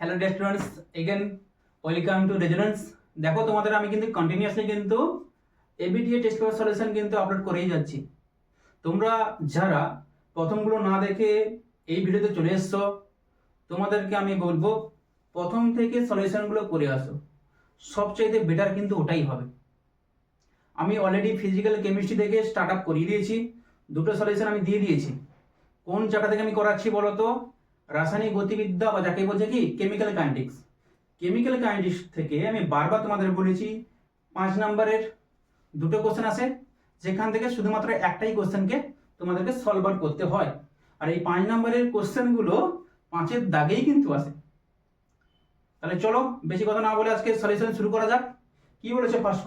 Hello dear students, again welcome to resonance. দেখো তোমাদের আমি কিন্তু কন্টিনিউয়াসলি কিন্তু এবিটিএ টেস্ট পেপার সলিউশন কিন্তু আপলোড করেই যাচ্ছি। তোমরা যারা প্রথমগুলো না দেখে এই ভিডিওতে চলে এসছো, তোমাদেরকে আমি বলবো প্রথম থেকে সলিউশনগুলো করে আসো। সবচাইতে বেটার কিন্তু ওটাই হবে। আমি অলরেডি ফিজিক্যাল কেমিস্ট্রি থেকে স্টার্ট আপ করিয়ে দিয়েছি, দুটো সলিউশন আমি দিয়ে দিয়েছি। কোন চ্যাপ্টার থেকে আমি করাচ্ছি বলো তো? রাসায়নিক গতিবিদ্যা বা যাকে বলছে কি কেমিক্যাল কাইনেটিক্স। কেমিক্যাল কাইনেটিক্স থেকে আমি বারবার তোমাদের বলেছি 5 নম্বরের দুটো কোশ্চেন আসে, যেখান থেকে শুধুমাত্র একটাই কোশ্চেনকে তোমাদেরকে সলভ আউট করতে হয়। আর এই 5 নম্বরের কোশ্চেনগুলো 5-এর দাগেই কিন্তু আসে। তাহলে চলো বেশি কথা না বলে আজকে সলিউশন শুরু করা যাক। কি বলেছে ফার্স্ট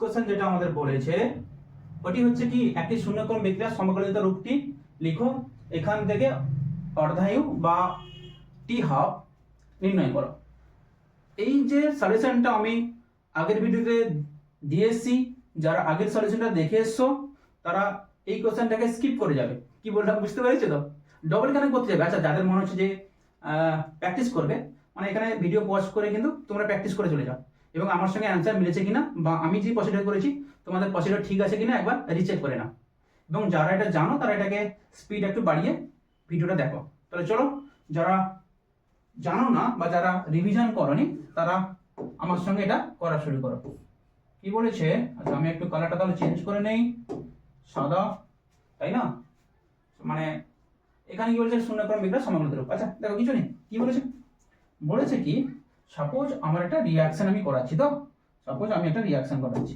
কোশ্চেন যেটা আমাদের বলেছে ওটি হচ্ছে কি, একটি শূন্যক্রম বিক্রিয়ার সমকালিত রূপটি লিখো, এখান থেকে অর্ধায়ু বা টি হাফ নির্ণয় করো। এই যে সলিউশনটা আমি আগের ভিডিওতে দিয়ে এসেছি, যারা আগের সলিউশনটা দেখে এসছো তারা এই কোশ্চেনটাকে স্কিপ করে যাবে। কি বললাম বুঝতে পেরেছো তো? ডবল কানেক্ট করতে যাবে। আচ্ছা, যাদের মনে হচ্ছে যে প্র্যাকটিস করবে, মানে এখানে ভিডিও পজ করে কিন্তু তোমরা প্র্যাকটিস করে চলে যাও এবং আমার সঙ্গে অ্যান্সার মিলেছে কিনা বা আমি যে প্রসিডিউর করেছি তোমাদের প্রসিডিউর ঠিক আছে কিনা একবার রিচেক করে নাও। এবং যারা এটা জানো তারা এটাকে স্পিড একটু বাড়িয়ে ভিডিওটা দেখো। তাহলে চলো, যারা জানো না বা যারা রিভিশন করনি তারা আমার সঙ্গে এটা করা শুরু করো। কি বলেছে? আচ্ছা, আমি একটু কালারটা তাহলে চেঞ্জ করে নেই, সাদা, তাই না? মানে এখানে কি বলেছে, শূন্যক্রম বিক্রিয়া সমকালিত রূপ। আচ্ছা দেখো, কিছু নেই। কি বলেছে? বলেছে কি, সাপোজ আমার একটা রিয়াকশন আমি করাচ্ছি, তো সাপোজ আমি একটা রিয়াকশন করাচ্ছি,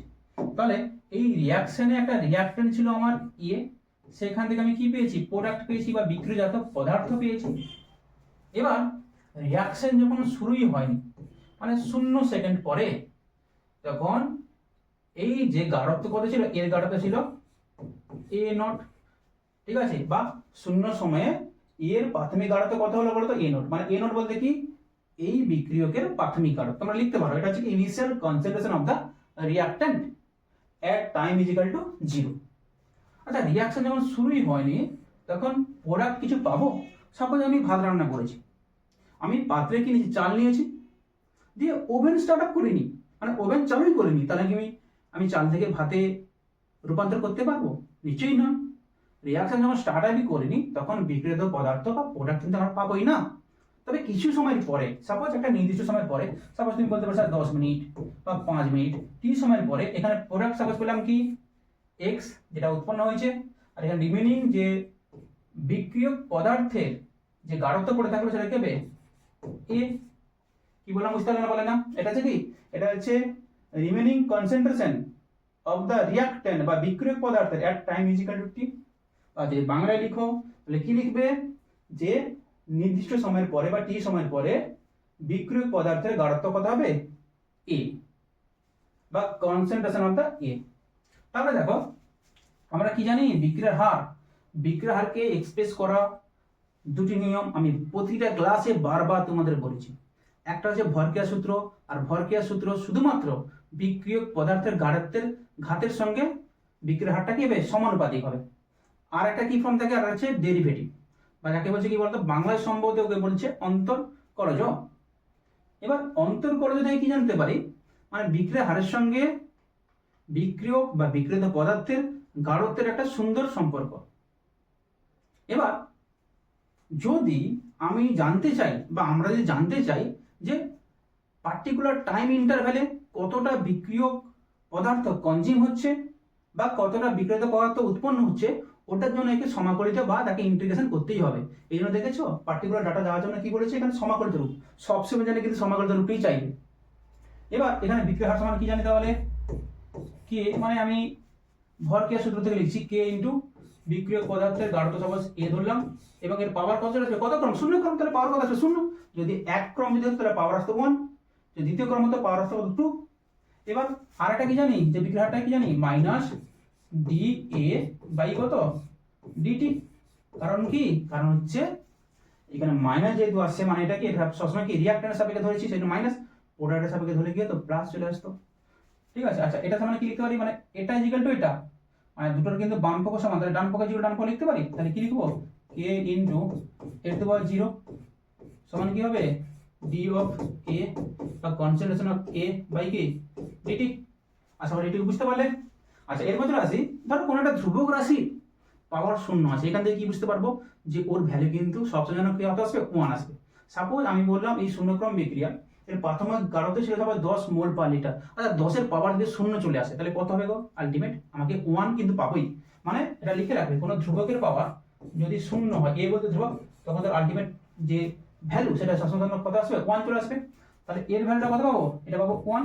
তাহলে এই রিয়াকশনে একটা রিয়াক্টেন্ট ছিল আমার ইয়ে, সেখান থেকে আমি কি পেয়েছি? প্রোডাক্ট পেয়েছি বা বিক্রিয়জাত পদার্থ পেয়েছি। এবার রিয়াকশন যখন শুরুই হয়নি, মানে 0 সেকেন্ড পরে, তখন এই যে গাঢ়ত্ব কত ছিল, এর গাঢ়ত্ব ছিল এ নট, ঠিক আছে? বা 0 সময়ে এর প্রাথমিক গাঢ়ত্ব কত হলো বলতো? এ নট। মানে এ নট বলতে কি, এই বিক্রিয়কের প্রাথমিক গাঢ়ত্ব তোমরা লিখতে পারো। এটা হচ্ছে কি initial concentration of the reactant at time is equal to 0। আচ্ছা, রিয়াকশন যখন শুরুই হয়নি তখন প্রোডাক্ট কিছু পাবো। সাপোজ আমি ভাত রান্না করেছি, আমি পাত্রে কি নিয়েছি? চাল নিয়েছি, দিয়ে ওভেন স্টার্ট আপ করিনি, মানে ওভেন চালুই করিনি, তাহলে কি আমি চাল থেকে ভাতে রূপান্তর করতে পারবো? নিশ্চয়ই না। রিয়াকশন যখন স্টার্ট আপই করিনি তখন বিক্রিয়ত পদার্থ বা প্রোডাক্ট কিন্তু আমরা পাবোই না। তবে কিছু সময় পরে, সাপোজ একটা নির্দিষ্ট সময় পরে, সাপোজ তুমি বলতে পারো 10 মিনিট বা 5 মিনিট, টি সময়ের পরে এখানে প্রোডাক্ট সাপোজ পেলাম কি এক্স, যেটা উৎপন্ন হয়েছে, আর এখানে রিমেনিং যে বিক্রিয়ক পদার্থের যে গাঢ়ত্ব পড়ে থাকলো সেটা কি হবে? এ। কি বললাম বুঝতে পারলে না? বলে না, এটা হচ্ছে কি, এটা হচ্ছে remaining concentration of the reactant বা বিক্রিয়ক পদার্থের at time is equal to T. আর যদি বাংলায় লিখো তাহলে কি লিখবে? যে নির্দিষ্ট সময়ের পরে বা টি সময়ের পরে বিক্রিয়ক পদার্থের গাঢ়ত্ব কত হবে? এ, বা কনসেন্ট্রেশন অফ দ্য এ। তাহলে দেখো, আমরা কি জানি? বিক্রিয়ার হারকে এক্সপ্রেস করা দুটি নিয়ম আমি প্রতিটা ক্লাসে বারবার তোমাদের বলেছি। একটা হচ্ছে ভরক্রিয়া সূত্র, আর ভরক্রিয়া সূত্র শুধুমাত্র বিক্রিয়ক পদার্থের গাঢ়ত্বের ঘাতের সঙ্গে বিক্রিয়ার হারটা কি হবে? সমানুপাতিক হবে। আর একটা কি ফর্ম থাকে? আর হচ্ছে ডেরিভেটিভ, বা যাকে বলছে কি বলতো, বাংলায় সম্ভবত ওকে বলছে অন্তর্কলজ। এবার অন্তর্কলজ থেকে কি জানতে পারি? মানে বিক্রিয়ার হারের সঙ্গে বিক্রিয়ক বা বিক্রিয়ত পদার্থের গাঢ়ত্বের একটা সুন্দর সম্পর্ক। এবার যদি আমি জানতে চাই বা আমরা যদি জানতে চাই যে পার্টিকুলার টাইম ইন্টারভ্যালে কতটা বিক্রিয়ক পদার্থ কনজিউম হচ্ছে বা কতটা বিক্রিয়ত পদার্থ উৎপন্ন হচ্ছে, ওটার জন্য একে সমাকলিত বা তাকে ইন্টিগ্রেশন করতেই হবে। এই জন্য দেখেছো পার্টিকুলার ডাটা যাওয়ার জন্য কি বলেছে? এখানে সমাকলিত রূপ সবসময় জানে, কিন্তু সমাকলিত রূপই চাইবে। এবার এখানে বিক্রিয়ার হার সমান কি জানি তাহলে? কে, মানে আমি ভরক্রিয়া সূত্র থেকে লিখছি কে ইন্টু বিক্রিয়ক পদার্থের গাঢ়ত্ব সাপোজ এ ধরলাম, এবং এর পাওয়ার কত আসবে? কত ক্রম? 0 ক্রম, তাহলে পাওয়ার কত আসবে? 0। যদি 1 ক্রম যদি হতো তাহলে পাওয়ার আসতো 1, যদি দ্বিতীয় ক্রম হতো পাওয়ার আসতো 2। এবার আর একটা কি জানি, যে বিক্রিয়ার হারটা কি জানি? মাইনাস ডি এ বাই কত? ডিটি। কারণ কি? কারণ হচ্ছে এখানে মাইনাস যেহেতু আসছে, মানে এটা কি, এটা সবসময় কি রিঅ্যাক্ট্যান্টের সাপেক্ষে ধরেছি, সেটা মাইনাস, প্রোডাক্টের সাপেক্ষে ধরে গিয়ে তো প্লাস চলে আসতো। ঠিক আছে? আচ্ছা, এটা মানে কি লিখতে পারি? মানে এটা ইজ ইকুয়াল টু এটা, মানে দুটোর কিন্তু বাম পক্ষ সমান, তাহলে ডান পক্ষে 0 ডান পক্ষ লিখতে পারি। তাহলে কি লিখবো? কে ইনটু এ টু দি পাওয়ার 0 সমান কি হবে ডি অফ এ বা কনসেন্ট্রেশন অফ এ বাই কি ডিটি। আচ্ছা ডিটি বুঝতে পারলে। আচ্ছা এরপর চলে আসি, ধরো কোনো একটা ধ্রুবক রাশি পাওয়ার শূন্য আছে, এখান থেকে কি বুঝতে পারবো যে ওর ভ্যালু কিন্তু সবসময় যেন কি হতে আসবে 1 আসবে। সাপোজ আমি বললাম এই শূন্যক্রম বিক্রিয়া এর প্রাথমিক গাঢ়তা ছিল হবে 10 মোল পার লিটার। আচ্ছা 10 এর পাওয়ার যদি শূন্য চলে আসে তাহলে কত হবে গো আলটিমেট, আমাকে 1 কিন্তু পাবোই। মানে এটা লিখে রাখবে কোনো ধ্রুবকের পাওয়ার যদি শূন্য হয়, এ বলতে ধ্রুবক, তখন তার আলটিমেট যে ভ্যালু সেটা সবসময় কত আসবে 1 চলে আসবে। তাহলে এর ভ্যালুটা কত পাবো, এটা পাবো 1।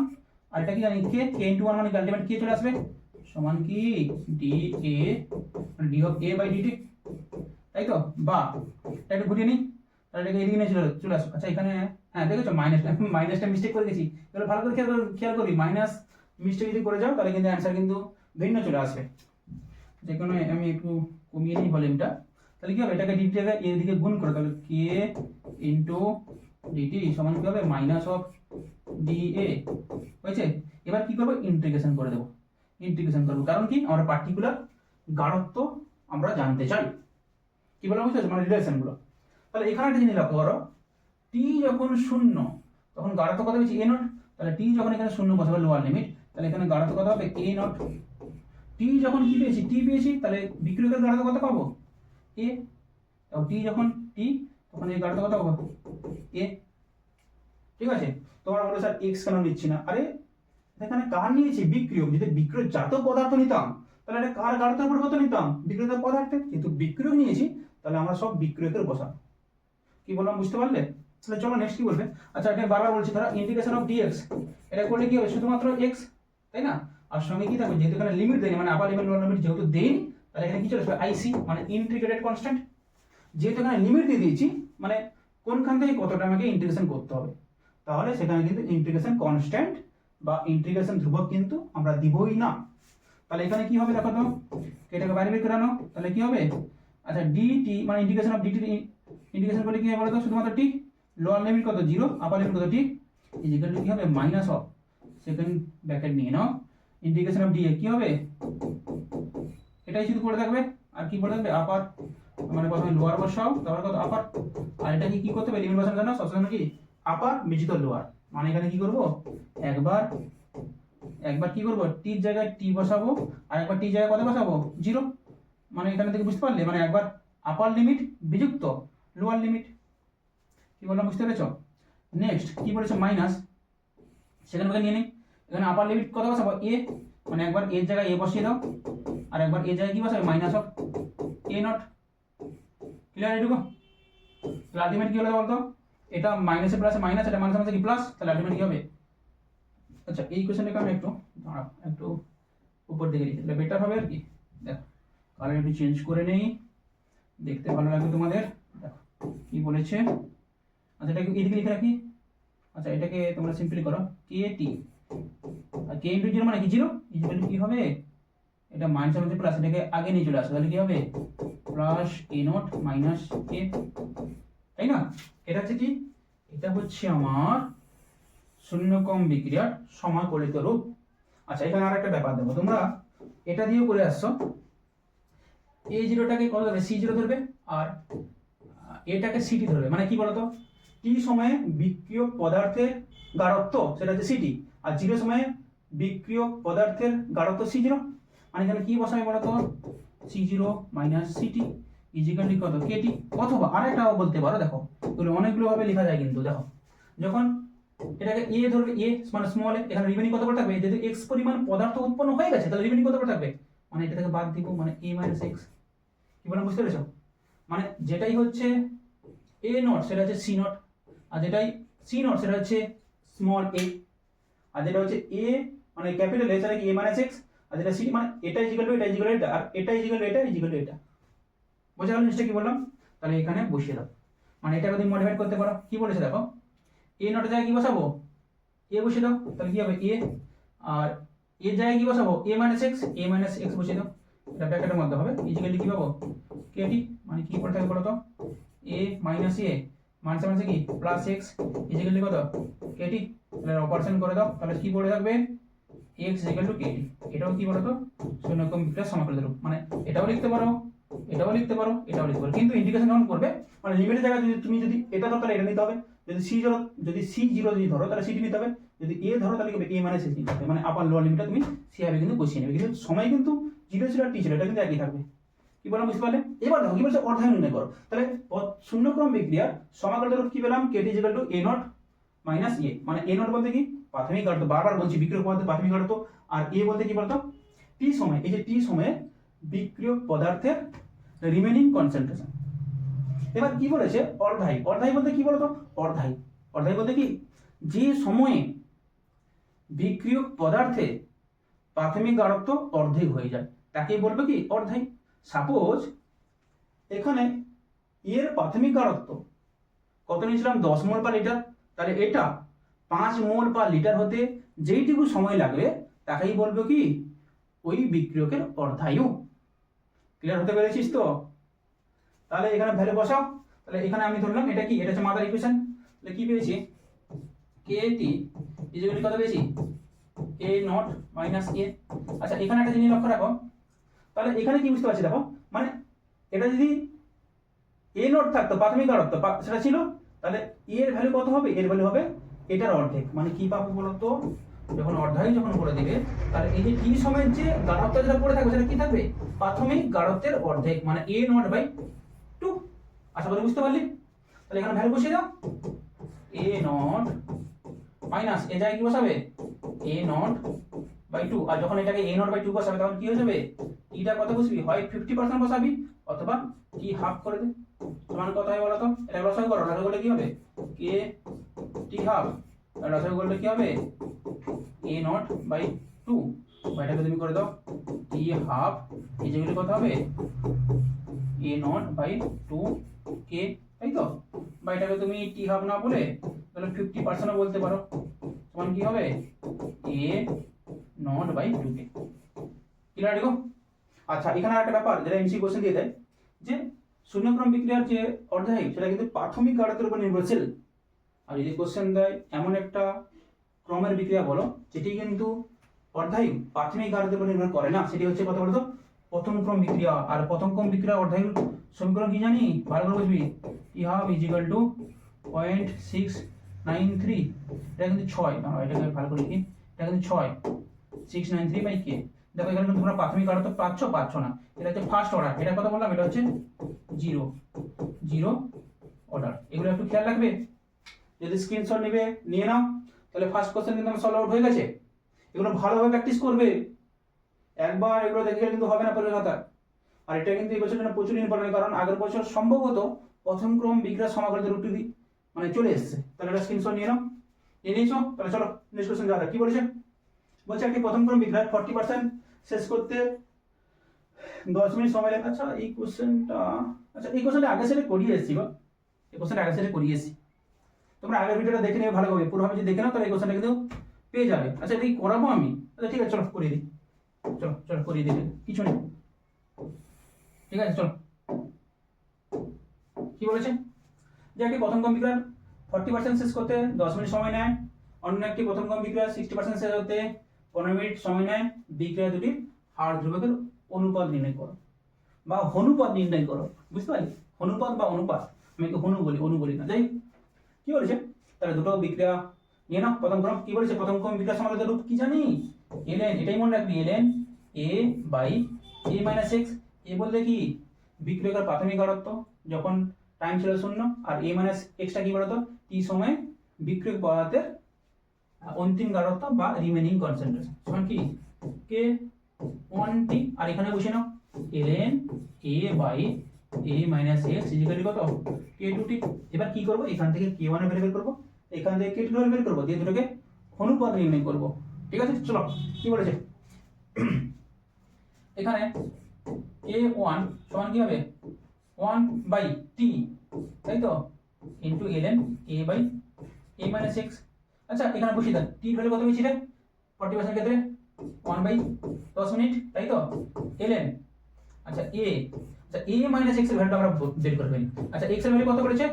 আর এটা কি জানি কে ইনটু 1 মানে আলটিমেট কে চলে আসবে সমান কি D A D of A by DT, তাই তো। বা এটা একটু ঘুরিয়ে নিই, তাহলে এটাকে এদিকে নিয়ে চলে আসো। আচ্ছা এখানে হ্যাঁ দেখেছো মাইনাসটা মিস্টেক করে গেছি, তাহলে ভালো করে খেয়াল করি মাইনাস মিস্টেক যদি করে যাও তাহলে কিন্তু অ্যান্সার কিন্তু ভিন্ন চলে আসবে। যে কোনো আমি একটু কমিয়ে নিই ভলিউমটা, তাহলে কি হবে এটাকে ডিটিটাকে এর দিকে গুণ করে, তাহলে কে ইনটু ডিটি সমান কি হবে মাইনাস অফ ডি এ হয়েছে। এবার কি করবো ইন্টিগ্রেশন করে দেবো, ইন্টিগ্রেশন করবো, কারণ কি আমরা পার্টিকুলার গাঢ়ত্ব আমরা জানতে চাই, কি বললাম বুঝতে পারছো মানে রিলেশনগুলো। তাহলে এখানে একটা জিনিস লক্ষ্য করো, টি যখন শূন্য তখন গাঢ়ত্ব কত পেয়েছি এ নট, তাহলে টি যখন এখানে শূন্য বসাবে লোয়ার লিমিট, তাহলে এখানে গাঢ়ত্ব কত হবে এ নট। টি যখন কি পেয়েছি টি পেয়েছি, তাহলে বিক্রিয়কের গাঢ়ত্ব কত পাবো এ, এবং টি যখন টি তখন এই গাঢ়ত্ব কত পাবো এ। ঠিক আছে, তোমরা বলো স্যার এক্স কেন নিচ্ছি না, আরে এখানে কার নিয়েছি বিক্রিয়ক, যদি বিক্রিয়ক জাত পদার্থ নিতাম তাহলে এটা কার গাঢ়তার উপর কত নিতাম বিক্রিয়ক পদার্থের, কিন্তু বিক্রিয়ক নিয়েছি তাহলে আমরা সব বিক্রিয়কের বসাবো। কি বললাম বুঝতে পারলে। তাহলে চলো নেক্সট কি বলবে। আচ্ছা এটা বারবার বলছি, ধরো ইন্টিগ্রেশন অফ ডিএক্স, এটা করলে কি হবে শুধুমাত্র এক্স, তাই না, আর সঙ্গে কি থাকবে যেহেতু এখানে লিমিট দেয়নি মানে আপার লিমিট লোয়ার লিমিট যেহেতু দেয়নি, তাহলে এখানে কি চলে আসবে আইসি মানে ইন্টিগ্রেটেড কনস্ট্যান্ট। যেহেতু এখানে লিমিট দিয়ে দিয়েছি মানে কোনখান থেকে কতটা আমাকে ইন্টিগ্রেশন করতে হবে, তাহলে সেখানে কিন্তু ইন্টিগ্রেশন কনস্ট্যান্ট বা ইন্টিগ্রেশন ধ্রুবক কিন্তু আমরা দিবই না। তাহলে এখানে কি হবে দেখো তো, এটাকে বাইরে বের করে আনো, তাহলে কি হবে আচ্ছা ডিটি মানে ইন্টিগ্রেশন অফ ডিটি ইন্টিগ্রেশন করলে কি হবে বলো তো শুধুমাত্র টি, লোয়ার লিমিট কত 0 আপার লিমিট কত টি, ইজ ইকুয়াল টু কি হবে মাইনাস অফ সেকেন্ড ব্র্যাকেট নিয়ে নাও ইন্টিগ্রেশন অফ ডিএ কি হবে, এটাই শুধু পড়ে থাকবে আর কি পড়ে থাকবে আপার, মানে প্রথমে লোয়ার বসাও তারপর কত আপার, আর এটাকে কি করতে হবে লিমিট বসানোর জন্য সবসময় কি আপার বিজিত লোয়ার, মানে এখানে কি করব একবার কি করব টির জায়গায় টি বসাবো আর একবার টি জায়গায় কত বসাবো 0, মানে এখানে থেকে বুঝতে পারলে মানে একবার আপার লিমিট বিযুক্ত লোয়ার লিমিট। কি বললাম বুঝতে পেরেছো। নেক্সট কি বলেছে মাইনাস, সেখানে ওকে নিয়ে নিই, এখানে আপার লিমিট কত বসাবো এ, মানে একবার এর জায়গায় এ বসিয়ে দাও আর একবার এর জায়গায় কি বসাবে minus of A not. Clear এটুকু। তাহলে আলটিমেট কি হলো বলতো, এটা মাইনাসে প্লাসে মাইনাস, এটা মাইনাসে মাইনাসে কি প্লাস, তাহলে আলটিমেট কি হবে। আচ্ছা এই কোশ্চেনটাকে আমি একটু উপর দিকে লিখি তাহলে বেটার হবে আর কি। দেখো কালার একটু চেঞ্জ করে নেই, দেখতে ভালো লাগবে তোমাদের। দেখো কি বলেছে, আচ্ছা এটাকে এদিকে লিখে রাখি। আচ্ছা এটাকে তোমরা সিম্পলি করো কে টি আর কে ইনটু 0 মানে কি 0 ইকুয়াল কি হবে, এটা মাইনাস হবে প্লাস, এটাকে আগে নিয়ে চলে আসো তাহলে কি হবে প্লাস এ নট মাইনাস এ, তাই না। এটা হচ্ছে কি, এটা হচ্ছে আমার শূন্যক্রম বিক্রিয়ার সমাকলিত রূপ। আচ্ছা এখানে আর একটা ব্যাপার দেবো, তোমরা এটা দিয়েও করে আসছো, এ জিরোটাকে কত ধরবে সি জিরো ধরবে আর এটাকে সিটি ধরবে, মানে কি বলতো টি সময়ে বিক্রিয়ক পদার্থের গাঢ়ত্ব সেটা হচ্ছে সিটি আর 0 সময়ে বিক্রিয়ক পদার্থের গাঢ়ত্ব সি জিরো, মানে এখানে কি বসাবে বলতো সি জিরো মাইনাস সিটি ইজিক্যালি কত কেটি। অথবা আরেকটাও বলতে পারো, দেখো এগুলো অনেকগুলো ভাবে লেখা যায় কিন্তু দেখো, যখন এটাকে এ ধরবে এ মানে স্মল এ, এখানে রিমেনিং কত থাকবে যেহেতু এক্স পরিমাণ পদার্থ উৎপন্ন হয়ে গেছে তাহলে রিমেনিং কত থাকবে মানে এটা থেকে বাদ দিব মানে a মাইনাস এক্স। কি বললাম বুঝতে পেরেছো, মানে যেটাই হচ্ছে এ নট সেটা হচ্ছে সি নট, আর যেটাই সি নট সেটা হচ্ছে স্মল এ, আর যেটা হচ্ছে এ মানে ক্যাপিটাল এ সেটা কি a মাইনাস এক্স, আর যেটা সি মানে এটা ইকুয়াল টু এটা ইকুয়াল টু এটা আর এটা ইকুয়াল টু এটা ইকুয়াল টু এটা। বোঝা গেল জিনিসটা কি বললাম। তাহলে এখানে বসিয়ে দাও, মানে এটাকে তুমি মডিফাই করতে পারো। কি বলেছে দেখো এ নটের জায়গায় কি বসাবো এ বসিয়ে দাও, তাহলে কি হবে এ, আর এর জায়গায় কি বসাবো a মাইনাস এক্স বসিয়ে দাও, এটা ব্র্যাকেটের মধ্যে হবে ইকুয়াল টু কি পাবো কেটি, মানে কি করে থাকে বলো তো a minus A minus minus কি প্লাস এক্স ইকুয়াল টু কত কেটি। তাহলে অপারেশন করে দাও, তাহলে কি পড়ে থাকবে x ইকুয়াল টু কেটি। এটাও কি বলো তো শূন্যক্রম বিক্রিয়ার সমাকলিত রূপ, মানে এটাও লিখতে পারো এটাও লিখতে পারো, এটাও লিখতে পারো, কিন্তু ইন্ডিকেশন যখন করবে মানে লিমিটের জায়গায় যদি তুমি যদি এটা ধরো তাহলে এটা নিতে হবে, যদি C0 যদি ধরো তাহলে সিটি নিতে হবে, যদি এ ধরো তাহলে এ মাইনাস এস নিতে হবে, মানে আপার লোয়ার লিমিটটা তুমি সেভাবে কিন্তু বসিয়ে নেবে, কিন্তু সময় কিন্তু 0 ছিল আর t ছিল, এটা কিন্তু একই থাকবে। কি বললাম বুঝতে পারলে? এবার দেখো কি বলছে, অর্ধায়ন নির্ণয় করো। তাহলে শূন্যক্রম বিক্রিয়ার সমাকলনের রূপ কি পেলাম, kt = a0 মাইনাস এ, মানে a0 বলতে কি প্রাথমিক গাঢ়ত্ব, বারবার বলছি বিক্রিয়ক পদার্থের প্রাথমিক গাঢ়ত্ব, আর এ বলতে কি বলতো টি সময়, এই যে টি সময়ে বিক্রিয়ক পদার্থের রিমেনিং কনসেন্ট্রেশন। এবার কি বলেছে, অর্ধায়ী। অর্ধায়ী বলতে কি বলতো, অর্ধায়ী বলতে কি যে সময়ে বিক্রিয়ক পদার্থে প্রাথমিক গাঢ়ত্ব অর্ধেক হয়ে যায় তাকেই বলবে কি অর্ধায়ী। সাপোজ এখানে এর প্রাথমিক গাঢ়ত্ব কত নিয়েছিলাম, 10 মোল পার লিটার, তাহলে এটা 5 মোল পার লিটার হতে যেইটুকু সময় লাগবে তাকেই বলবো কি ওই বিক্রিয়কের অর্ধায়ু। ক্লিয়ার হতে পেরেছিস তো? তাহলে এখানে ভ্যালু বসাও। তাহলে এখানে আমি ধরলাম এটা কি, এটা হচ্ছে মাদার ইকুয়েশন। তাহলে কি পেয়েছি, kt ইকুয়াল কত পেয়েছি, a0 মাইনাস a। আচ্ছা এখানে একটা জিনিস লক্ষ্য রাখো, তাহলে এখানে কি বুঝতে পারছি দেখো, মানে এটা যদি a0 থাকতো প্রাথমিক গাঢ়ত্ব সেটা ছিল, তাহলে এর ভ্যালু কত হবে, এর ভ্যালু হবে এটার অর্ধেক। মানে কি পাবো বলতো, যখন অর্ধায়ু যখন করে দিবে তাহলে এই যে টি সময়ের যে গাঢ়ত্ব যেটা পড়ে থাকবে সেটা কি থাকবে, প্রাথমিক গাঢ়ত্বের অর্ধেক, মানে a0/2। আশা করি বুঝতে পারলি? তাহলে এখানে ভ্যালু বসিয়ে দাও, a0 মাইনাস এ জায়গায় কি বসাবে, a0/2, আর যখন এটাকে a0/2 বসাবে তখন কি হয়ে যাবে, টিটা কত বসবি, হয় 50% বসাবি অথবা টি হাফ করে দে, সমান কত হয় বলো তো, এটা লসাগু করো, লসাগু করলে কি হবে, k টি হাফ, আর লসাগু করলে কি হবে a0/2, এটাকে তুমি করে দাও টি হাফ, এই যেগুলো কত হবে a0/2 k, তাই তো? বা এটাকে তুমি টি হাফ না বলে তাহলে 50% বলতে পারো, সমান কি হবে a0/2 k। ক্লিয়ার দেখো? আচ্ছা এখানে একটা ব্যাপার যেটা এমসি কোশ্চেন দিয়ে দেয়, যে শূন্যক্রম বিক্রিয়ার যে অর্ধায়ু সেটা কিন্তু প্রাথমিক গাঢ়তের উপর নির্ভরশীল। আর যদি কোশ্চেন দেয় এমন একটা ক্রমের বিক্রিয়া বলো যেটি কিন্তু অর্ধায়ু প্রাথমিক গাঢ়তের উপর নির্ভর করে না, সেটি হচ্ছে কত বলতো, প্রথম ক্রম বিক্রিয়া। আর প্রথম ক্রম বিক্রিয়া অর্ধায়ুর সমীকরণ কি জানি, ভালো করে বুঝবি, টি হাফ ইজিক্যাল টু 0.693, এটা কিন্তু 6, এটাকে ভালো করে লিখি, এটা কিন্তু 693/k। দেখো এখানে কিন্তু তোমরা প্রাথমিক গাঢ়ত্ব পাচ্ছ না, এটা হচ্ছে ফার্স্ট অর্ডার, এটা কথা বললাম, এটা হচ্ছে জিরো অর্ডার। এগুলো একটু খেয়াল রাখবে, যদি স্ক্রিনশট নেবে নিয়ে নাও, তাহলে ফার্স্ট কোশ্চেন কিন্তু আমার সলভ আউট হয়ে গেছে। এগুলো ভালোভাবে প্র্যাকটিস করবে, একবার এগুলো দেখে গেলে কিন্তু হবে না পরের কথা। আর এটা কিন্তু এই বছর জন্য প্রচুর ইম্পর্টেন্ট, কারণ আগের বছর সম্ভবত প্রথম ক্রম বিক্রিয়া সমাকলিত রূপটি মানে চলে এসেছে। তাহলে এটা স্ক্রিনশট নিয়ে নাও, নিয়ে নিয়েছো? তাহলে চলো নেক্সট কোশ্চেন যাওয়া যাক। কি বলেছে, বলছে একটি প্রথম ক্রম বিক্রিয়া 40% শেষ করতে 10 মিনিট সময় লাগে। আচ্ছা এই কোশ্চেনটা, আচ্ছা এই কোশ্চেনটা আগে সেটা করিয়ে এসেছি গো, এই কোশ্চেনটা আগে সেটা করিয়ে এসেছি, তোমরা আগের ভিডিওটা দেখে নেবে ভালোভাবে, পুরোভাবে যদি দেখে নাও তাহলে এই কোশ্চেনটা কিন্তু পেয়ে যাবে। আচ্ছা এটাই করাবো আমি, আচ্ছা ঠিক আছে চলো করিয়ে দিই, চলো করিয়ে দিই, কিছু নেই, ঠিক আছে চলো। কি বলেছে, যে একটি প্রথম ক্রম বিক্রিয়ার 40% শেষ করতে 10 মিনিট সময় নেয়, অন্য একটি প্রথম ক্রম বিক্রিয়া 60% শেষ হতে 15 মিনিট সময় নেয়, বিক্রিয়া দুটির হার ধ্রুবকের অনুপাত নির্ণয় করো বা হনুপাত নির্ণয় করো। বুঝতে পারলি, হনুপাত বা অনুপাত, আমি একটু অনু বলি না, যাই কি বলেছে। তাহলে দুটো বিক্রিয়া নিয়ে নাও। প্রথম ক্রম কি বলেছে, প্রথম ক্রম বিক্রিয়া সমাকলিত রূপ কি জানি, ln, এটাই মনে রাখবি, ln a/a-x। এ বলতে কি বিক্রিয়কের প্রাথমিক গাঢ়ত্ব যখন টাইম ছিল 0, আর a-xটা কি বলতো, টি সময়ে বিক্রিয়ক পদার্থের অন্তিম গাঢ়ত্ব বা রিমেনিং কনসেন্ট্রেশন, সমান কি k1t। আর এখানে বসে নাও ln a/a-x ইকুয়াল কত, k2t। এবার কি করব, এখান থেকে k1 এর ভ্যালু বের করব, এখান থেকে k2 এর বের করব, দিয়ে দুটোকে অনুপাত নির্ণয় করব। ঠিক আছে চলো, কি বলেছে এখানে k1 সমান কি হবে 1/t, তাই তো, ইনটু ln a/a-x। আচ্ছা এখানে বসিয়ে দাও, t ভ্যালু কত পেয়েছি রে, 40% ক্ষেত্রে 1/10 মিনিট, তাই তো, ln, আচ্ছা a-x এর ভ্যালুটা আমরা বের করে ফেলি। আচ্ছা x এর ভ্যালু কত করেছে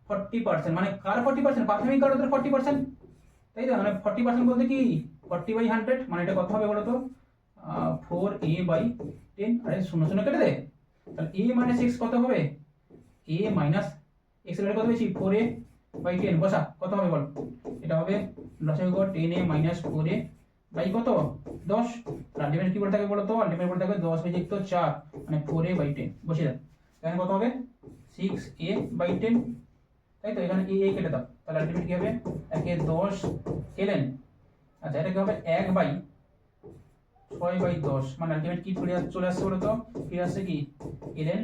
40%, মানে কার 40%, প্রাথমিক গাঢ়তের 40%, তাই তো, মানে 40% বলতে কি 40/100, মানে এটা কত হবে বলো তো 4a/10, আরে 0 0 কেটে দে, তাহলে a মাইনাস এক্স কত হবে, a মাইনাস এক্স এর ভ্যালু কত পেয়েছি 4a বাই 10, বসা কত হবে বল, এটা হবে লসাগু 10a মাইনাস 4a বাই কত 10, আলটিমেট কি বলে থাকে বলো তো, আলটিমেট বলে থাকে 10 বাই যুক্ত 4 মানে 4a বাই 10, বসিয়ে দাও। এখানে কত হবে 6a বাই 10, তাই তো, এখানে a কেটে দাও, তাহলে আলটিমেট কি হবে 1 10 ln, আচ্ছা এটা কি হবে 1 বাই 6 বাই 10, মানে আলটিমেট কি চলে আসছে বলো তো, ফিরে আসছে কি ln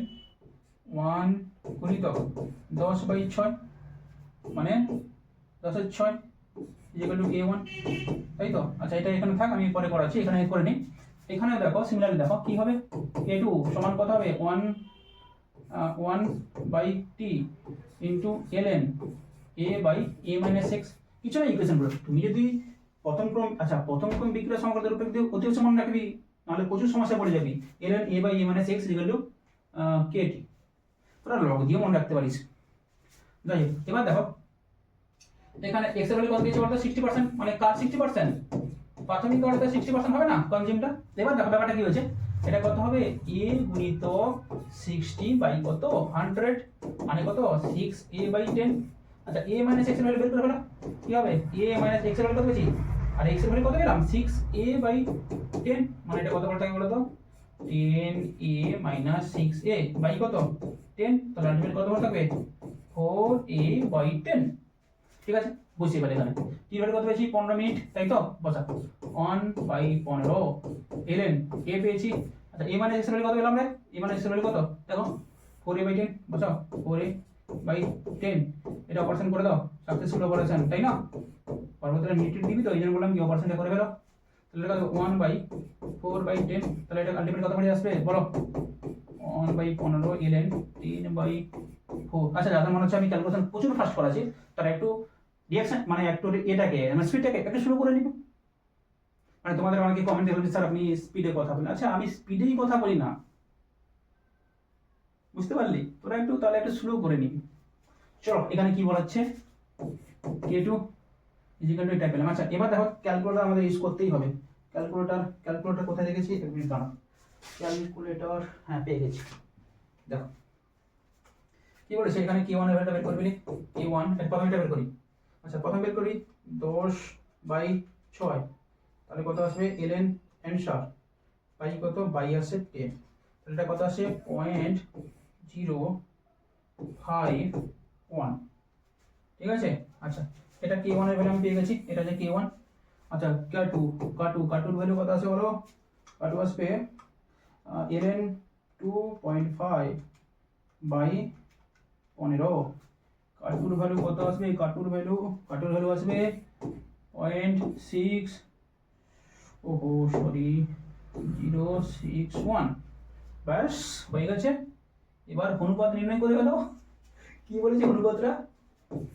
1 গুণিত 10 বাই 6, মানে 10 এর 6 ইকুয়াল টু a1, তাই তো। আচ্ছা এটা এখানে থাক, আমি পরে করাচ্ছি, এখানে করে নিই। এখানে দেখো সিমিলারলি দেখো কি হবে, a2 সমান কত হবে 1 by t into ln a by a minus x, কিছু না ইকুয়েশন গুলো তুমি যদি প্রথম ক্রম বিক্রিয়া সমগ্র রূপে যদি অতি উচ্চ মনে রাখবি, নাহলে প্রচুর সমস্যা পড়ে যাবি। ln a by a minus x equal to kt, তোরা লগ দিয়ে মনে রাখতে পারিস। যাই হোক, এবার দেখো এখানে x এর ভ্যালু কত দিয়েছে বলতো 60%, মানে কার 60%, প্রাথমিক অর্থে 60% হবে না কনজিউমটা। এবার দেখো ব্যাপারটা কি হয়েছে, এটা কত হবে a গুণিত 60 বাই কত 100, মানে কত 6a বাই 10। আচ্ছা a মাইনাস x এর ভ্যালু বের করে ফেলো, কি হবে a মাইনাস x এর ভ্যালু কত পেয়েছি, আর x এর ভ্যালু কত পেলাম 6a বাই 10, মানে এটা কত বলতে থাকে বলো তো 10a মাইনাস 6a বাই কত 10, তাহলে আলটিমেট কত বলতে থাকবে 4a বাই 10। ঠিক আছে, বুঝতে পারলে এখানে কি ভ্যালু কত পেয়েছি 15 মিনিট, তাই তো, বসা 1 বাই 15 ln a পেয়েছি। আচ্ছা a মাইনাস x এর ভ্যালু কত পেলাম রে, a মাইনাস x এর ভ্যালু কত দেখো 4a বাই 10, বসাও 4a বাই 10, এটা অপারেশন করে দাও, সাকসেসফুল অপারেশন, তাই না। পরবর্তীতে মিনিট দিবি তো, এই জন্য বললাম কি অপারেশনটা করে ফেলো। তাহলে এটা 1 বাই 4 বাই 10, তাহলে এটা আলটিমেট কত বেরিয়ে আসবে বলো 1 বাই 15 ln 3 বাই 4। আচ্ছা যাদের মনে হচ্ছে আমি ক্যালকুলেশন প্রচুর ফাস্ট করাচ্ছি, তারা একটু রিঅ্যাকশন মানে একটু এটাকে মানে স্পিডটাকে একটু শুরু করে নিবে। মানে তোমাদের অনেকে কমেন্টে বলবে স্যার আপনি স্পিডে কথা বলেন, আচ্ছা আমি স্পিডেই কথা বলি না, বুঝতে পারলি, তোরা একটু তাহলে একটু স্লো করে নিবি। চলো এখানে কি বলাচ্ছে k2 ইজিক্যাল টু এটা পেলাম। আচ্ছা এবার দেখো ক্যালকুলেটর আমাদের ইউজ করতেই হবে। ক্যালকুলেটর কোথায় রেখেছি, এক মিনিট দাঁড়াও, ক্যালকুলেটর হ্যাঁ পেয়ে গেছি। দেখো কি বলেছে এখানে k1 এর ভ্যালুটা বের করবি, k1 এর প্রথমটা বের করি। আচ্ছা প্রথম বের করি 10 বাই 6, তাহলে কত আসবে ln অ্যানসার বাই কত বাই আসে 10, তাহলে এটা কত আসে 0.051, ঠিক আছে। আচ্ছা এটা k1 এর ভ্যালু আমি পেয়ে গেছি, এটা যে k1। আচ্ছা k2 এর ভ্যালু কত আছে বলো, k2 আসবে ln 2.5 বাই 15, k2 এর ভ্যালু কত আসবে, k2 এর ভ্যালু আসবে 0.6 ওহো সরি 061, ব্যাস হয়ে গেছে। এবার অনুপাত নির্ণয় করে গেল, কি বলেছে অনুপাতটা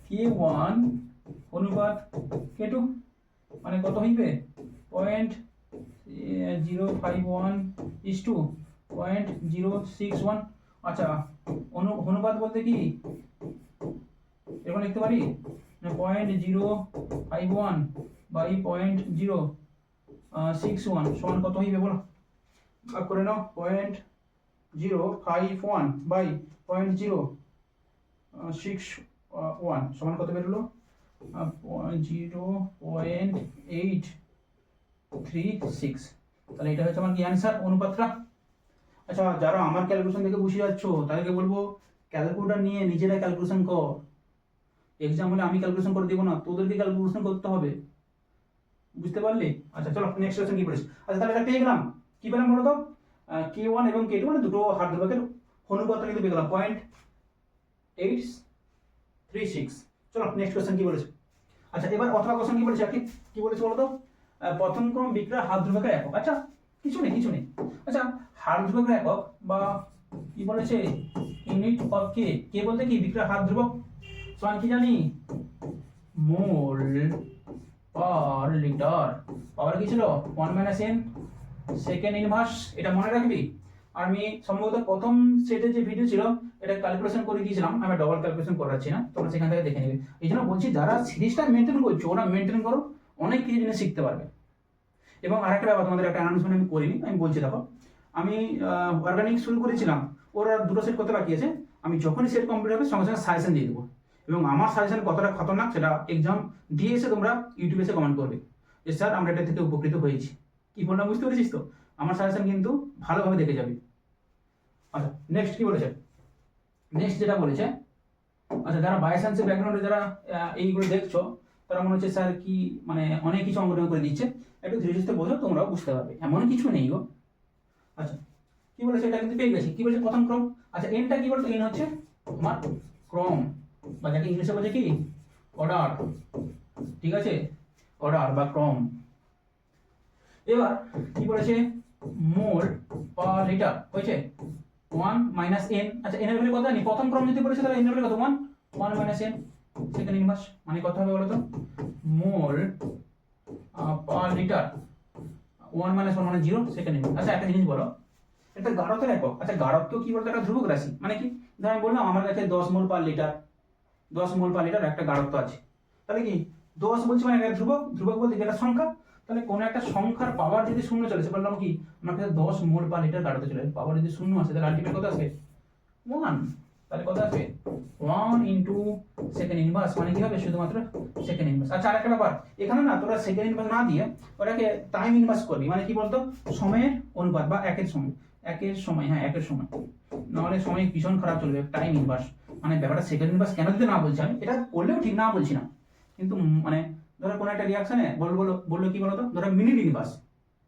k1 অনুপাত k2, মানে কত হইবে 0.051:061। আচ্ছা অনুপাত বলতে কি এরকম লিখতে পারি 0.051 বাই 0.061 সমান কত হইবে বলো, ভাগ করে নাও 0.051 বাই 0.061 সমান কত বেরোলো 0.836, তাহলে এটা হচ্ছে আমার কি অ্যান্সার অনুপাতটা। আচ্ছা যারা আমার ক্যালকুলেশন দেখে বুঝে যাচ্ছ তাদেরকে বলবো ক্যালকুলেটর নিয়ে নিজেরা ক্যালকুলেশন কর, এক্সাম হলে আমি ক্যালকুলেশন করে দেবো না, তোদেরকে ক্যালকুলেশন করতে হবে, বুঝতে পারলি। আচ্ছা চলো নেক্সট কোশ্চেন কি বলিস। আচ্ছা তাহলে এটা পেয়ে গেলাম, কি পেলাম বলো তো k1 এবং k2 মানে দুটো হাত ধ্রুবকের অনুপাতটা কিন্তু পেয়ে গেলাম 0.836। চলো নেক্সট কোশ্চেন কি বলেছে। আচ্ছা এবার অথবা কোশ্চেন কি বলেছে কি বলেছে বলো তো প্রথম ক্রম বিক্রিয়া হাত ধ্রুবকের একক। আচ্ছা কিছু নেই আচ্ছা হাত ধ্রুবকের একক বা কি বলেছে ইউনিট অফ কে বলতে কি বিক্রিয়া হাত ধ্রুবক সমান কি জানি মোল পার লিটার, পাওয়ার কি ছিল 1 - n সেকেন্ড ইনভার্স, এটা মনে রাখবি। আর আমি সম্ভবত প্রথম সেটে যে ভিডিও ছিল এটা ক্যালকুলেশন করে দিয়েছিলাম, আমি ডবল ক্যালকুলেশন করাচ্ছি না, তোমরা সেখান থেকে দেখে নেবে। এই জন্য বলছি যারা সিরিজটা মেনটেন করছো ওরা মেনটেন করো, অনেক কিছু জিনিস শিখতে পারবে। এবং আরেকটা ব্যাপার তোমাদের একটা অ্যানাউন্সমেন্ট আমি করিনি, আমি বলছি দেখো আমি অর্গানিক শুরু করেছিলাম, ওর আর দুটো সেট করতে বাকি আছে, আমি যখনই সেট কমপ্লিট হবে সঙ্গে সঙ্গে সাজেশন দিয়ে দেবো, এবং আমার সাজেশন কতটা খতরনাক সেটা এক্সাম দিয়ে এসে তোমরা ইউটিউবে এসে কমেন্ট করবে যে স্যার আমরা এটা থেকে উপকৃত হয়েছি। কি বললাম বুঝতে পেরেছিস তো? আমার সাজেশন কিন্তু ভালোভাবে দেখে যাবে। আচ্ছা নেক্সট কি বলেছে, নেক্সট যেটা বলেছে, আচ্ছা যারা বায়োসায়েন্সের ব্যাকগ্রাউন্ডে যারা এইগুলো দেখছো তারা মনে হচ্ছে স্যার কি মানে অনেক কিছু অঙ্কন করে দিচ্ছে, একটু ধীরে সুস্থে বোঝো, তোমরাও বুঝতে পারবে, এমন কিছু নেই গো। আচ্ছা কি বলেছে, এটা কিন্তু পেয়ে গেছি। কি বলেছে প্রথম ক্রম, আচ্ছা এনটা কি বলতো, এন হচ্ছে তোমার ক্রম, বা যাকে ইংলিশে বলছে কি অর্ডার, ঠিক আছে, অর্ডার বা ক্রম। এবার কি বলেছে, মোল পার লিটার হয়েছে 1 মাইনাস n। আচ্ছা n এর ভ্যালু কত জানি, প্রথম ক্রম যদি বলেছে তাহলে n এর ভ্যালু কত, 1 মাইনাস n সেকেন্ড ইনভার্স, মানে কত হবে বলো তো, মোল পার লিটার 1 মাইনাস 1 মানে 0 সেকেন্ড ইনভার্স। আচ্ছা একটা জিনিস বলো, এটা গাঢ়তের একক। আচ্ছা গাঢ়ত্ব কি বলতো, একটা ধ্রুবক রাশি, মানে কি ধর আমি বললাম আমার কাছে 10 মোল পার লিটার, 10 মোল পার লিটার একটা গাঢ়ত্ব আছে, তাহলে কি 10 বলছি মানে একটা ধ্রুবক, ধ্রুবক বলতে কি একটা সংখ্যা, তাহলে কোনো একটা সংখ্যার পাওয়ার যদি শূন্য চলেছে, বললাম কি আমার কাছে 10 মোল পার লিটার গাঢ়ত্ব চলে, পাওয়ার যদি শূন্য আসে তাহলে আলটিমেট কত আসবে 1, তাহলে কত আসবে 1 ইনটু সেকেন্ড ইনভার্স, মানে কি হবে শুধুমাত্র সেকেন্ড ইনভার্স। আচ্ছা আরেকটা ব্যাপার, এখানে না তোরা সেকেন্ড ইনভার্স না দিয়ে ওটাকে টাইম ইনভার্স করবি, মানে কি বলতো সময়ের অনুপাত বা একের সময়, একের সময়, হ্যাঁ একের সময়, নাহলে সময় ভীষণ খারাপ চলবে। টাইম ইনভার্স মানে ব্যাপারটা সেকেন্ড ইনভার্স কেন দিতে না বলছি আমি, এটা করলেও ঠিক না বলছি না, কিন্তু মানে ধরো কোনো একটা রিয়াকশনে বললো কি বলতো, ধরো মিনিট ইনভার্স,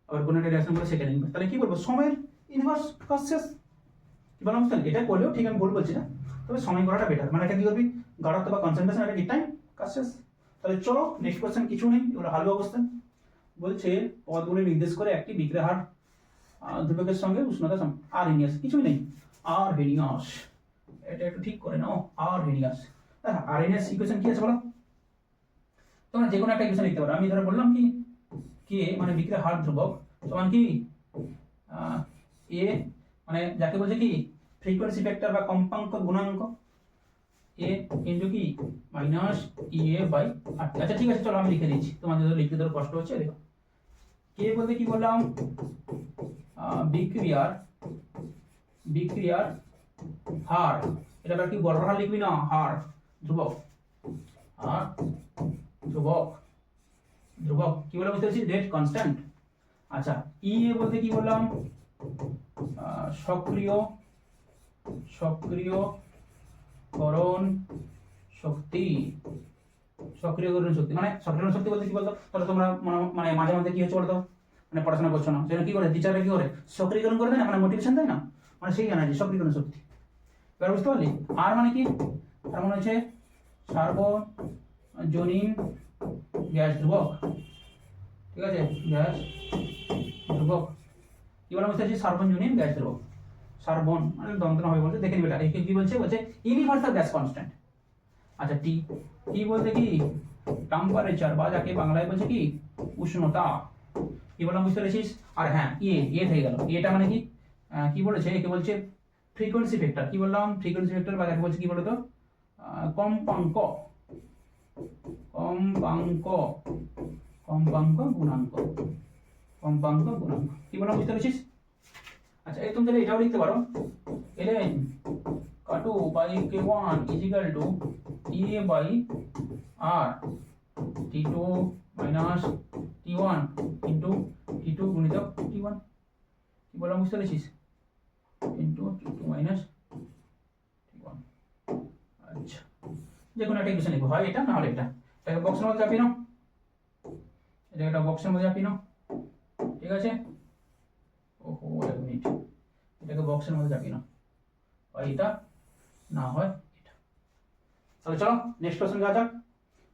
আবার কোনো একটা রিয়াকশন বলে সেকেন্ড ইনভার্স, তাহলে কি বলবো সময়ের ইনভার্স কাজ শেষ। কি বললাম তাহলে এটা করলেও ঠিক, আমি ভুল বলছি না, তবে সময় করাটা বেটার, মানে এটা কি করবি গাঢ়ত্ব বা কনসেন্ট্রেশন, এটা কি টাইম কাজ শেষ। তাহলে চলো নেক্সট কোশ্চেন, কিছু নেই এগুলো হালকা অবস্থা। বলছে পদগুলি নির্দেশ করে একটি বিক্রিয়ার হার ধ্রুবকের সঙ্গে উষ্ণতা আর হেনিয়াস, কিছুই নেই আর হেনিয়াস, এটা একটু ঠিক করে নাও আর হেনিয়াস। আর হেনিয়াস ইকুয়েশন কি আছে বলো, তোমরা যে কোনো একটা ইকুয়েশন লিখতে পারো। আমি ধরো বললাম কি কে মানে বিক্রিয়ার হার ধ্রুবক সমান কি এ মানে যাকে বলছে কি ফ্রিকোয়েন্সি ফ্যাক্টর বা কম্পাঙ্ক গুণাঙ্ক, এ ইনটু কি মাইনাস ই এ বাই আর। আচ্ছা ঠিক আছে চলো আমি লিখে দিচ্ছি, তোমাদের যদি লিখতে ধরো কষ্ট হচ্ছে, দেখো কে বলতে কি বললাম বিক্রিয়ার হার, এটা আবার কি বড় হার লিখবি না, হার ধ্রুবক, হার ধ্রুবক, ধ্রুবক কি বলে বুঝতে পারছি, রেট কনস্ট্যান্ট। আচ্ছা ই এ বলতে কি বললাম সক্রিয়করণ শক্তি, সক্রিয়করণ শক্তি মানে সক্রিয়করণ শক্তি বলতে কি বলতো, তাহলে তোমরা মানে মাঝে মাঝে কি হচ্ছে বলতো, মানে পড়াশোনা করছো না সেটা কি করে টিচাররা কি করে সক্রিয়করণ করে দেয় না, মানে মোটিভেশন দেয় না, মানে সেই এনার্জি সক্রিয়করণ শক্তি। এবার বুঝতে পারলি আর মানে কি, তার মানে হচ্ছে সার্বজনীন গ্যাস ধ্রুবক, ঠিক আছে গ্যাস ধ্রুবক কি বলা বুঝতে পারছি, সার্বজনীন গ্যাস ধ্রুবক, সার্বন মানে দন্তন হবে বলতে দেখে নিবে, এটা কি বলছে, ইউনিভার্সাল গ্যাস কনস্ট্যান্ট। আচ্ছা টি বলতে কি টেম্পারেচার বা যাকে বাংলায় বলছে কি উষ্ণতা, কি বললাম বুঝতে পেরেছিস। আর হ্যাঁ এ থেকে গেল, এটা মানে কি বলেছে, একে বলছে ফ্রিকোয়েন্সি ফ্যাক্টর, কি বললাম ফ্রিকোয়েন্সি ফ্যাক্টর বা যাকে বলছে কি বলতো কম্পাঙ্ক, গুণাঙ্ক, কি বললাম বুঝতে পেরেছিস। আচ্ছা এই তুমি তাহলে এটাও লিখতে পারো, ln K two by k1 is equal to E by R T2 minus T1 into T2 গুণিতক T1, কি বললাম বুঝতে পেরেছিস, ইনটু T2 মাইনাস T1। আচ্ছা যে কোনো একটা ইকুয়েশন লিখবো, হয় এটা না হলে এটা, এটাকে বক্সের মধ্যে চাপিয়ে নাও, এটা একটা বক্সের মধ্যে চাপিয়ে নাও, ঠিক আছে। ওহো এক মিনিট, এটাকে বক্সের মধ্যে চাপিয়ে নাও, হয় এটা না হয় এটা। তাহলে চলো নেক্সট কোশ্চেন যাওয়া যাক।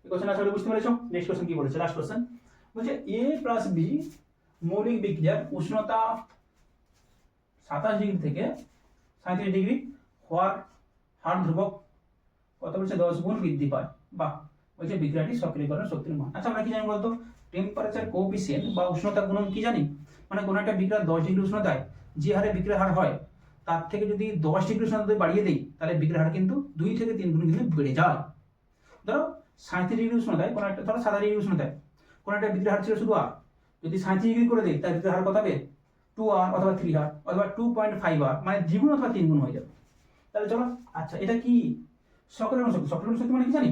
এই কোশ্চেন আসলে বুঝতে পেরেছো, নেক্সট কোশ্চেন কি বলেছে, লাস্ট কোশ্চেন বলছে a প্লাস b মৌলিক বিক্রিয়ার উষ্ণতা 27 ডিগ্রি থেকে 37 ডিগ্রি হওয়ার হার ধ্রুবক কত বলছে 10 গুণ বৃদ্ধি পায়, বাহ বলছে বিক্রিয়াটি সক্রিয়করণ শক্তির মান। আচ্ছা আমরা কি জানি বলতো, টেম্পারেচার কোএফিসিয়েন্ট বা উষ্ণতা গুণক কি জানি, মানে কোনো একটা বিক্রিয়া 10 ডিগ্রি উষ্ণতায় যে হারে বিক্রিয়ার হার হয় তার থেকে যদি 10 ডিগ্রি উষ্ণতা বাড়িয়ে দেই তাহলে বিক্রিয়ার হার কিন্তু 2 থেকে 3 গুণ কিন্তু বেড়ে যায়। ধরো 37 ডিগ্রি উষ্ণতায় কোনো একটা, ধরো 7 ডিগ্রি উষ্ণতায় কোনো একটা বিক্রিয়ার হার ছিল শুধু আর, যদি 37 ডিগ্রি করে দেই তার বিক্রিয়ার হার কত হবে 2R অথবা 3R অথবা 2.5R, মানে দ্বিগুণ অথবা তিনগুণ হয়ে যাবে। তাহলে চলো, আচ্ছা এটা কি সক্রিয়করণ শক্তি। সক্রিয়করণ শক্তি মানে কি জানি,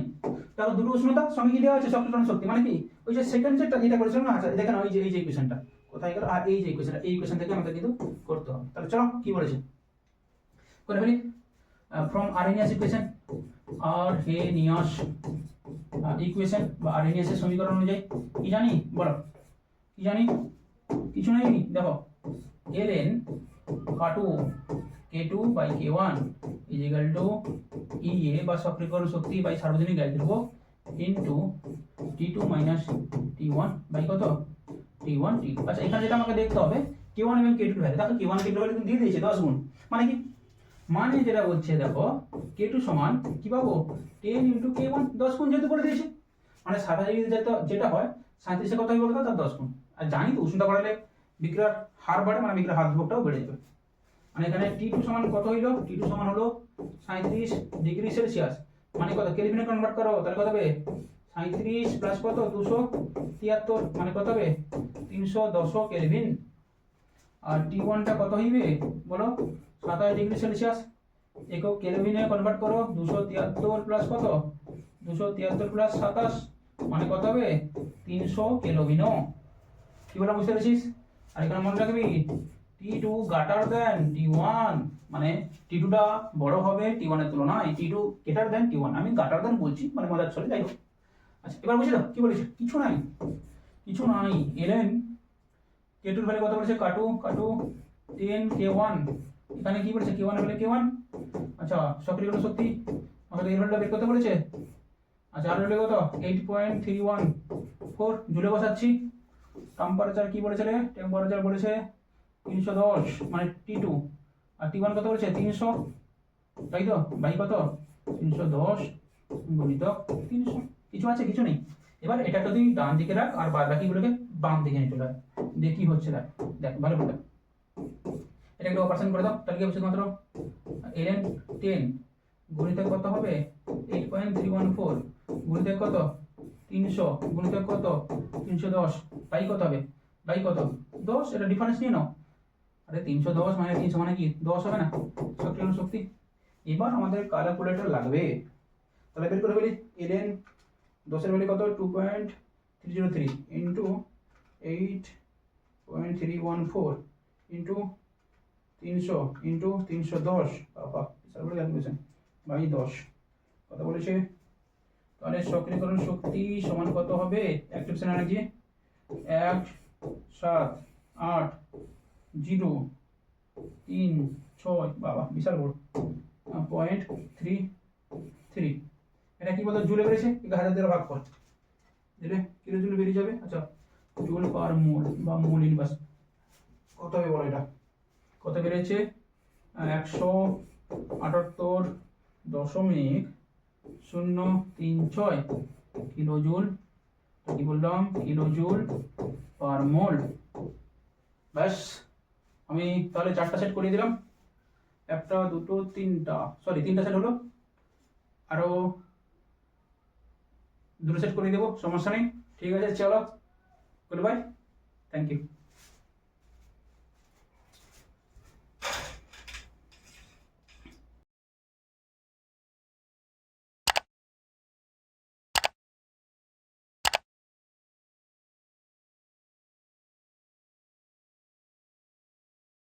তাহলে দুটো উষ্ণতা সঙ্গে কি দেওয়া আছে সক্রিয়করণ শক্তি মানে কি, ওই যে সেকেন্ড যেটা এটা করেছিলাম না, আচ্ছা দেখেন ওই যে ইকুয়েশনটা কোথায় গেল, আর এই যে ইকুয়েশনটা, এই ইকুয়েশন থেকে আমাদের কিন্তু করতে হবে। তাহলে চলো কি বলেছে করে ফেলি। From Arrhenius equation, Arrhenius equation বা আরহেনিয়াসের সমীকরণ অনুযায়ী কি জানি বলো, কি জানি, কিছু নাই, দেখো ln k2 by k1 is equal to EA বা সক্রিয়করণ শক্তি বাই সার্বজনীন গ্যাস ধ্রুবক into T2 minus T1 by কত T1 T2। আচ্ছা এখানে যেটা আমাকে দেখতে হবে K1 এবং K2 ভ্যালু, দেখো K1 K2 ভ্যালু কিন্তু দিয়ে দিয়েছে 10 গুণ, মানে কি, মানে যেটা বলছে দেখো K2 সমান কি পাবো 10 ইনটু K1, 10 গুণ যেহেতু করে দিয়েছে, মানে 27 যেটা হয় 37 কত হবে বলতো, তার 10 গুণ। আর জানি তো উষ্ণতা বাড়ালে বিক্রিয়ার হার বাড়ে, মানে বিক্রিয়ার হার ধ্রুবকটাও বেড়ে যাবে। মানে এখানে T2 সমান কত হইলো, T2 সমান হলো 37 ডিগ্রি সেলসিয়াস, মানে কত কেলভিনে কনভার্ট করো, তাহলে কত হবে 37 প্লাস কত 273, মানে কত হবে 310 কেলভিন। আর T1 টা কত হইবে বলো 27 ডিগ্রি সেলসিয়াস, একক কেলভিনে কনভার্ট করো, 273 প্লাস কত 273 প্লাস 27, মানে কত হবে 300 কেলভিন। কি বলা বুঝতে পেরেছিস? আর এখানে মনে রাখবি T2 গ্রেটার দ্যান T1, মানে T2 টা বড় হবে T1 এর তুলনায়, T2 গ্রেটার দ্যান T1, আমি গ্রেটার দ্যান বলছি মানে মজার ছলে, যাই হোক। আচ্ছা এবার বুঝলি তো কি বলেছে, কিছু নাই ln K2 এর ভ্যালু কত বলেছে, কাটু 10 K1, এখানে কি বলেছে K1 এর ভ্যালু K1। আচ্ছা সক্রিয়করণ শক্তি আমাদের এর ভ্যালুটা বের করতে বলেছে, আচ্ছা আর ভ্যালু কত 8.314 জুলে বসাচ্ছি। টেম্পারেচার কি বলেছে রে, টেম্পারেচার বলেছে 310, মানে T2, আর T1 কত বলেছে 300, তাই তো, বাই কত 310 গুণিত 300, কিছু আছে কিছু নেই। এবার এটা যদি ডান দিকে রাখ আর বাদ বাকিগুলোকে বাম দিকে নিয়ে চলে আয়, দেখি হচ্ছে দেখ, দেখ ভালো করে এটা একটু অপারেশন করে দাও, তাহলে কি হবে শুধুমাত্র ln 10 গুণিত কত হবে 8.314 গুণিত কত 300 গুণিত কত 310 বাই কত হবে, বাই কত 10, এটা ডিফারেন্স নিয়ে নাও। আরে 310 মানে 300 মানে কি 10 হবে না সক্রিয়করণ শক্তি। এবার আমাদের ক্যালকুলেটর লাগবে, তাহলে বের করে ফেলি ln 10 এর ভ্যালু কত 2.303 ইনটু 8.314 ইনটু 300 ইনটু 310, বাবা বিশাল বড় ক্যালকুলেশন, বাই 10 কত বলেছে, তাহলে সক্রিয়করণ শক্তি সমান কত হবে, অ্যাক্টিভেশন এনার্জি 178036, বাবা বিশাল বড় 0.33, এটা কি বলতো জুলে বেরিয়েছে, 1000 দিয়ে ভাগ কর দিলে কিলো জুল বেরিয়ে যাবে। আচ্ছা জুল পার মোল বা মোল ইনভার্স কত হবে বলো, এটা কত বেরিয়েছে 178.036 কিলো জুল, কি বললাম কিলো জুল পার মোল। ব্যাস আমি তাহলে 4টা সেট করিয়ে দিলাম, 1টা 2টো 3টা, সরি 3টা সেট হলো, আরো 2টো সেট করিয়ে দেবো, সমস্যা নেই। ঠিক আছে চলো, গুড বাই, থ্যাংক ইউ।